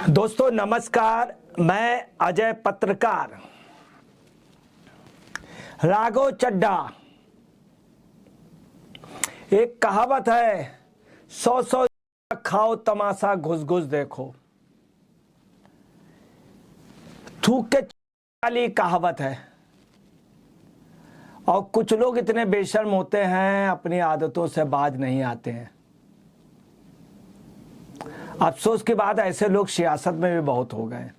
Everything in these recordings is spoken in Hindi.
दोस्तों नमस्कार, मैं अजय पत्रकार। राघव चड्ढा, एक कहावत है, 100 खाओ तमाशा घुस घुस देखो। थूक के वाली कहावत है। और कुछ लोग इतने बेशर्म होते हैं, अपनी आदतों से बाज नहीं आते हैं। अफसोस की बात, ऐसे लोग सियासत में भी बहुत हो गए।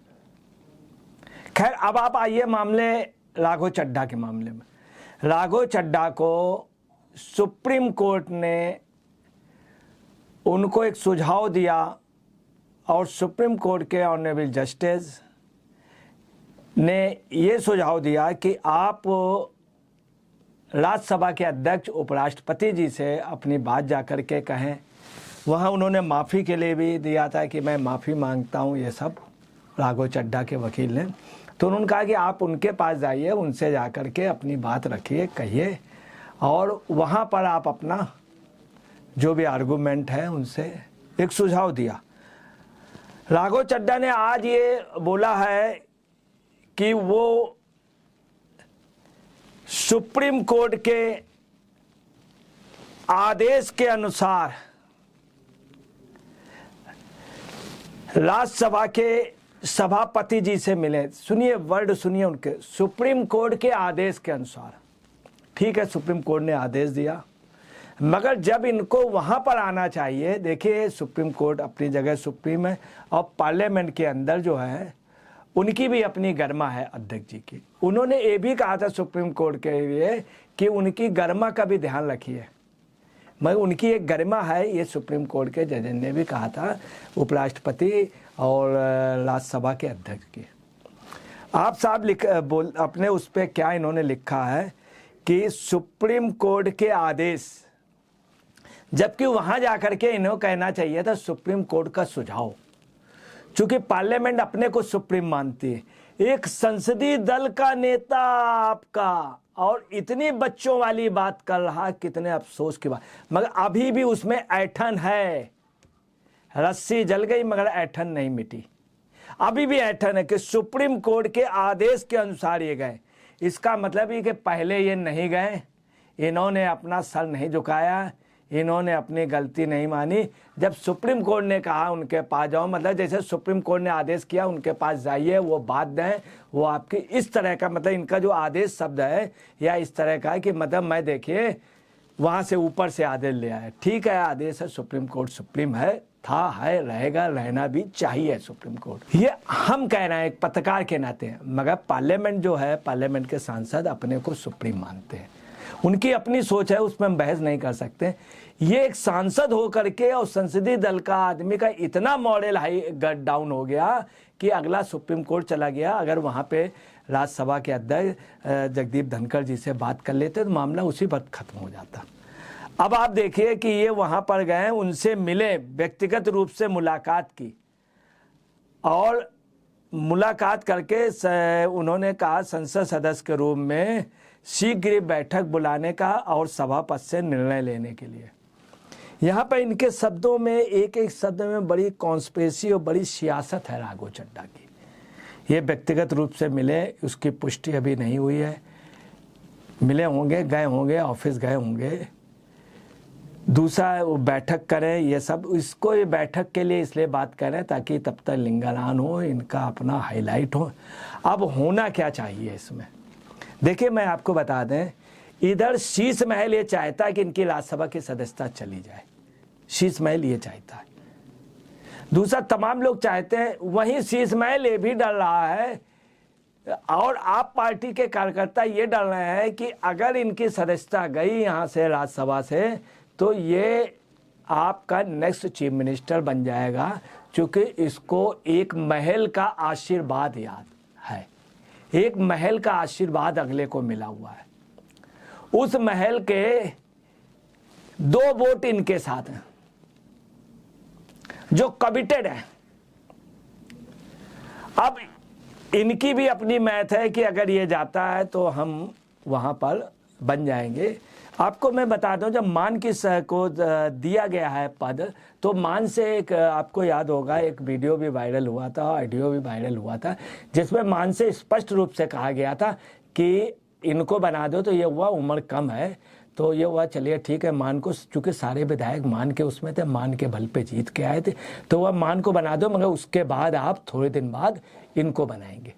खैर, अब आप आइए मामले राघव चड्ढा के मामले में। राघव चड्ढा को सुप्रीम कोर्ट ने उनको एक सुझाव दिया और सुप्रीम कोर्ट के ऑनरेबल जस्टिस ने ये सुझाव दिया कि आप राज्यसभा के अध्यक्ष उपराष्ट्रपति जी से अपनी बात जाकर के कहें। वहाँ उन्होंने माफ़ी के लिए भी दिया था कि मैं माफ़ी मांगता हूँ, ये सब राघव चड्ढा के वकील ने। तो उन्होंने कहा कि आप उनके पास जाइए, उनसे जाकर के अपनी बात रखिए, कहिए, और वहाँ पर आप अपना जो भी आर्गूमेंट है उनसे एक सुझाव दिया। राघव चड्ढा ने आज ये बोला है कि वो सुप्रीम कोर्ट के आदेश के अनुसार राज्यसभा के सभापति जी से मिले। सुनिए, वर्ड सुनिए उनके, सुप्रीम कोर्ट के आदेश के अनुसार। ठीक है, सुप्रीम कोर्ट ने आदेश दिया, मगर जब इनको वहां पर आना चाहिए, देखिए सुप्रीम कोर्ट अपनी जगह सुप्रीम है और पार्लियामेंट के अंदर जो है उनकी भी अपनी गरिमा है अध्यक्ष जी की। उन्होंने ये भी कहा था सुप्रीम कोर्ट के लिए कि उनकी गरिमा का भी ध्यान रखिए। मगर उनकी एक गरिमा है, ये सुप्रीम कोर्ट के जज ने भी कहा था उपराष्ट्रपति और राज्यसभा के अध्यक्ष की। आप साहब अपने उस पर क्या इन्होंने लिखा है कि सुप्रीम कोर्ट के आदेश, जबकि वहां जाकर के इन्हें कहना चाहिए था सुप्रीम कोर्ट का सुझाव। चूंकि पार्लियामेंट अपने को सुप्रीम मानती है, एक संसदीय दल का नेता आपका और इतनी बच्चों वाली बात कर रहा, कितने अफसोस की बात। मगर अभी भी उसमें ऐठन है। रस्सी जल गई मगर ऐठन नहीं मिटी। अभी भी ऐठन है कि सुप्रीम कोर्ट के आदेश के अनुसार ये गए। इसका मतलब ये कि पहले ये नहीं गए, इन्होंने अपना सर नहीं झुकाया, इन्होंने अपनी गलती नहीं मानी। जब सुप्रीम कोर्ट ने कहा उनके पास जाओ, मतलब जैसे सुप्रीम कोर्ट ने आदेश किया उनके पास जाइए, वो बात दें, वो आपकी इस तरह का, मतलब इनका जो आदेश शब्द है या इस तरह का है कि मतलब मैं देखिए वहाँ से ऊपर से आदेश ले आया। ठीक है, आदेश है, सुप्रीम कोर्ट सुप्रीम है, था, है, रहेगा, रहना भी चाहिए सुप्रीम कोर्ट। ये हम कह रहे हैं एक पत्रकार के नाते हैं, मगर पार्लियामेंट जो है, पार्लियामेंट के सांसद अपने को सुप्रीम मानते हैं। उनकी अपनी सोच है, उसमें हम बहस नहीं कर सकते। ये एक सांसद होकर के और संसदीय दल का आदमी का इतना मॉरल हाई डाउन हो गया कि अगला सुप्रीम कोर्ट चला गया। अगर वहाँ पे राज्यसभा के अध्यक्ष जगदीप धनखड़ जी से बात कर लेते तो मामला उसी वक्त खत्म हो जाता। अब आप देखिए कि ये वहाँ पर गए, उनसे मिले, व्यक्तिगत रूप से मुलाकात की और मुलाकात करके उन्होंने कहा संसद सदस्य के रूप में शीघ्र बैठक बुलाने का और सभापति से निर्णय लेने के लिए। यहाँ पर इनके शब्दों में, एक एक शब्द में बड़ी कॉन्स्पिरेसी और बड़ी सियासत है राघव चड्ढा की। ये व्यक्तिगत रूप से मिले, उसकी पुष्टि अभी नहीं हुई है। मिले होंगे, गए होंगे, ऑफिस गए होंगे। दूसरा, वो बैठक करें, ये सब, इसको ये बैठक के लिए इसलिए बात करें ताकि तब तक लिंगारान हो, इनका अपना हाईलाइट हो। अब होना क्या चाहिए इसमें, देखिए मैं आपको बता दें, इधर शीश महल ये चाहता है कि इनकी राज्यसभा की सदस्यता चली जाए, शीश महल ये चाहता है। दूसरा, तमाम लोग चाहते हैं, वहीं शीश महल ये भी डर रहा है और आप पार्टी के कार्यकर्ता ये डर रहे हैं कि अगर इनकी सदस्यता गई यहाँ से राज्यसभा से तो ये आपका नेक्स्ट चीफ मिनिस्टर बन जाएगा, क्योंकि इसको एक महल का आशीर्वाद याद है। एक महल का आशीर्वाद अगले को मिला हुआ है। उस महल के 2 वोट इनके साथ हैं जो कमिटेड है। अब इनकी भी अपनी मैथ है कि अगर ये जाता है तो हम वहां पर बन जाएंगे आपको मैं बता दूं, जब मान किस को दिया गया है पद, तो मान से एक आपको याद होगा एक वीडियो भी वायरल हुआ था, ऑडियो भी वायरल हुआ था, जिसमें मान से स्पष्ट रूप से कहा गया था कि इनको बना दो। तो ये हुआ उम्र कम है, तो ये हुआ चलिए ठीक है, मान को, चूँकि सारे विधायक मान के उसमें थे, मान के बल पे जीत के आए थे, तो वह मान को बना दो, मगर उसके बाद आप थोड़े दिन बाद इनको बनाएंगे।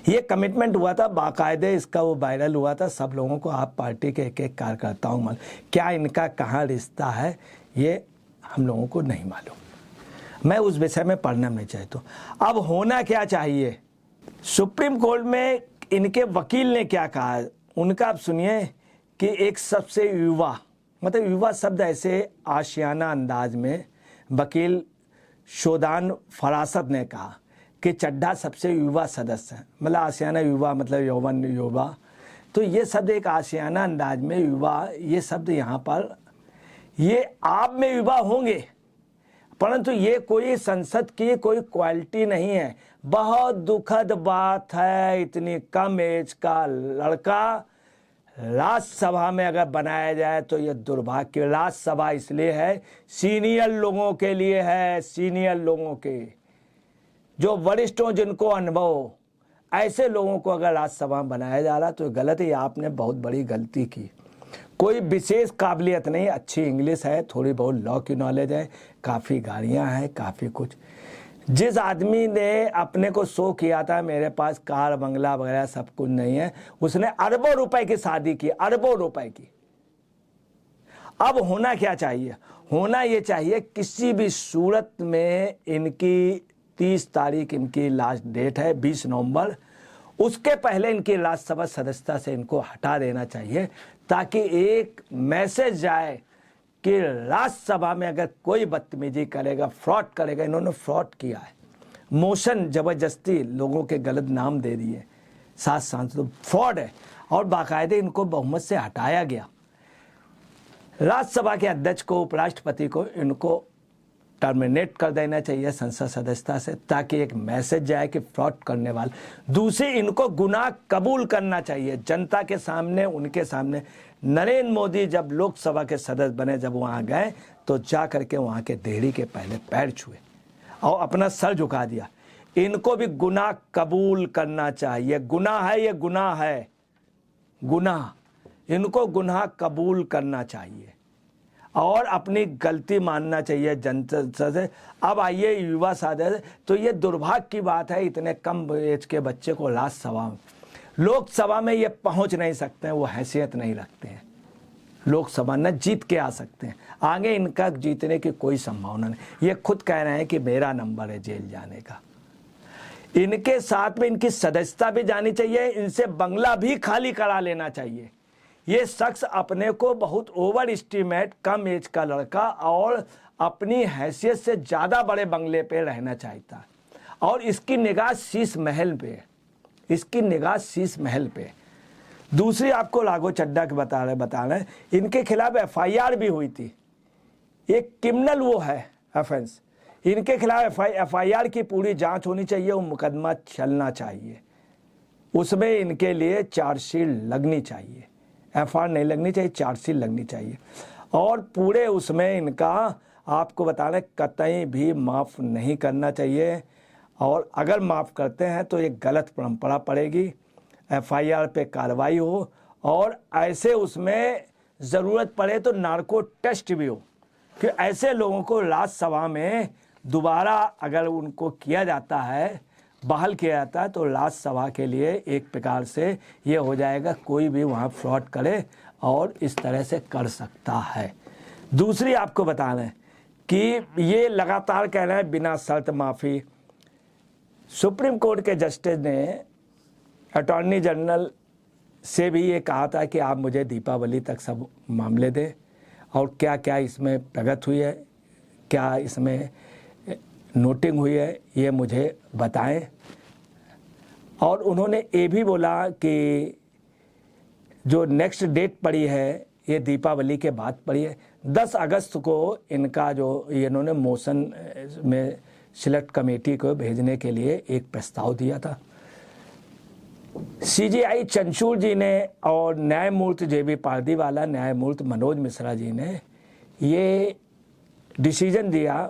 ये कमिटमेंट हुआ था बाकायदे, इसका वो वायरल हुआ था सब लोगों को। आप पार्टी के एक एक कार्यकर्ताओं में क्या इनका कहाँ रिश्ता है ये हम लोगों को नहीं मालूम, मैं उस विषय में पढ़ना नहीं चाहता। अब होना क्या चाहिए, सुप्रीम कोर्ट में इनके वकील ने क्या कहा, उनका आप सुनिए कि एक सबसे युवा, मतलब युवा शब्द ऐसे आशियाना अंदाज में वकील शोदान फरासत ने कहा कि चड्ढा सबसे युवा सदस्य है, मतलब आशियाना युवा मतलब यौवन युवा, तो ये शब्द एक आशियाना अंदाज में युवा, ये शब्द यहाँ पर ये आप में युवा होंगे, परंतु ये कोई संसद की कोई क्वालिटी नहीं है। बहुत दुखद बात है, इतनी कम एज का लड़का राज्यसभा में अगर बनाया जाए तो ये दुर्भाग्य। राज्यसभा इसलिए है, सीनियर लोगों के लिए है, सीनियर लोगों के, जो वरिष्ठ हों, जिनको अनुभव, ऐसे लोगों को अगर राज्यसभा में बनाया जा रहा तो गलत है, आपने बहुत बड़ी गलती की। कोई विशेष काबिलियत नहीं, अच्छी इंग्लिश है, थोड़ी बहुत लॉ की नॉलेज है, काफ़ी गाड़ियां हैं, काफ़ी कुछ। जिस आदमी ने अपने को शो किया था मेरे पास कार बंगला वगैरह सब कुछ नहीं है, उसने अरबों रुपए की शादी की, अरबों रुपए की। अब होना क्या चाहिए, होना ये चाहिए किसी भी सूरत में इनकी 30 तारीख इनकी लास्ट डेट है, 20 नवंबर, उसके पहले इनकी राज्यसभा सदस्यता से इनको हटा देना चाहिए, ताकि एक मैसेज जाए कि राज्यसभा में अगर कोई बदतमीजी करेगा, फ्रॉड करेगा, इन्होंने फ्रॉड किया है, मोशन जबरदस्ती लोगों के गलत नाम दे दिए, 7 सांसदों, फ्रॉड है, और बाकायदे इनको बहुमत से हटाया गया। राज्यसभा के अध्यक्ष को, उपराष्ट्रपति को इनको टर्मिनेट कर देना चाहिए संसद सदस्यता से, ताकि एक मैसेज जाए कि फ्रॉड करने वाले। दूसरी, इनको गुनाह कबूल करना चाहिए जनता के सामने, उनके सामने। नरेंद्र मोदी जब लोकसभा के सदस्य बने, जब वहाँ गए तो जा करके वहाँ के देहरी के पहले पैर छुए और अपना सर झुका दिया। इनको भी गुनाह कबूल करना चाहिए, गुनाह है ये, गुनाह है, गुनाह, इनको गुनाह कबूल करना चाहिए और अपनी गलती मानना चाहिए जनता से। अब आइए युवा सदस्य, तो ये दुर्भाग्य की बात है, इतने कम एज के बच्चे को राज्यसभा में, लोकसभा में ये पहुंच नहीं सकते हैं, वो हैसियत नहीं रखते हैं, लोकसभा न जीत के आ सकते हैं, आगे इनका जीतने की कोई संभावना नहीं। ये खुद कह रहे हैं कि मेरा नंबर है जेल जाने का। इनके साथ में इनकी सदस्यता भी जानी चाहिए, इनसे बंगला भी खाली करा लेना चाहिए। ये शख्स अपने को बहुत ओवर एस्टिमेट, कम एज का लड़का और अपनी हैसियत से ज़्यादा बड़े बंगले पे रहना चाहता है, और इसकी निगाह शीश महल पे है, इसकी निगाह शीश महल पे। दूसरी आपको लागू चड्ढा के बता रहे इनके खिलाफ FIR भी हुई थी, एक क्रिमिनल वो है ऑफेंस, इनके खिलाफ FIR की पूरी जांच होनी चाहिए, वो मुकदमा चलना चाहिए, उसमें इनके लिए चार्जशीट लगनी चाहिए, FIR नहीं लगनी चाहिए, चार्जशीट लगनी चाहिए। और पूरे उसमें इनका आपको बता रहे कतई भी माफ़ नहीं करना चाहिए, और अगर माफ़ करते हैं तो एक गलत परंपरा पड़ेगी, FIR पे कार्रवाई हो, और ऐसे उसमें ज़रूरत पड़े तो नार्को टेस्ट भी हो, कि ऐसे लोगों को राज्यसभा में दोबारा अगर उनको किया जाता है, बहाल किया जाता है, तो राज्यसभा के लिए एक प्रकार से ये हो जाएगा कोई भी वहाँ फ्रॉड करे और इस तरह से कर सकता है। दूसरी आपको बता रहे हैं कि ये लगातार कह रहे हैं बिना शर्त माफ़ी। सुप्रीम कोर्ट के जस्टिस ने अटॉर्नी जनरल से भी ये कहा था कि आप मुझे दीपावली तक सब मामले दें, और क्या क्या इसमें प्रगति हुई है, क्या इसमें नोटिंग हुई है, ये मुझे बताएं। और उन्होंने ये भी बोला कि जो नेक्स्ट डेट पड़ी है ये दीपावली के बाद पड़ी है, 10 अगस्त को इनका जो इन्होंने मोशन में सिलेक्ट कमेटी को भेजने के लिए एक प्रस्ताव दिया था। CJI चंचूड़ जी ने और न्यायमूर्ति JB पारदीवाला, न्यायमूर्ति मनोज मिश्रा जी ने ये डिसीजन दिया,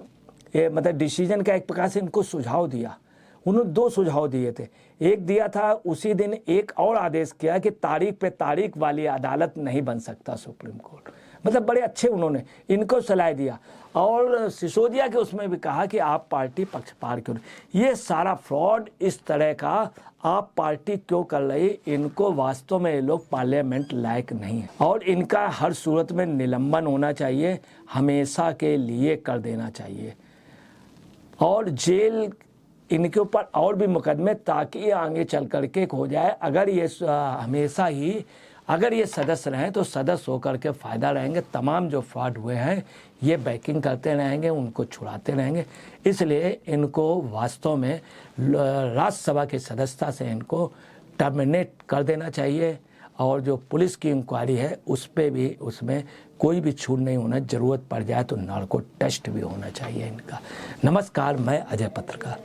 ये मतलब डिसीजन का एक प्रकार से इनको सुझाव दिया। उन्होंने 2 सुझाव दिए थे। एक दिया था उसी दिन, एक और आदेश किया कि तारीख पे तारीख वाली अदालत नहीं बन सकता सुप्रीम कोर्ट। मतलब बड़े अच्छे उन्होंने इनको सलाह दिया। और सिसोदिया के उसमें भी कहा कि आप पार्टी पक्षपात क्यों, ये सारा फ्रॉड इस तरह का आप पार्टी क्यों कर रही, इनको वास्तव में ये लोग पार्लियामेंट लायक नहीं है और इनका हर सूरत में निलंबन होना चाहिए, हमेशा के लिए कर देना चाहिए और जेल इनके ऊपर और भी मुकदमे, ताकि ये आगे चल करके हो जाए। अगर ये हमेशा ही अगर ये सदस्य रहें तो सदस्य होकर के फ़ायदा रहेंगे। तमाम जो फ्रॉड हुए हैं ये बैकिंग करते रहेंगे, उनको छुड़ाते रहेंगे। इसलिए इनको वास्तव में राज्यसभा की सदस्यता से इनको टर्मिनेट कर देना चाहिए और जो पुलिस की इंक्वायरी है उस पर भी, उसमें कोई भी छूट नहीं होना, ज़रूरत पड़ जाए तो नार्को टेस्ट भी होना चाहिए इनका। नमस्कार, मैं अजय पत्रकार।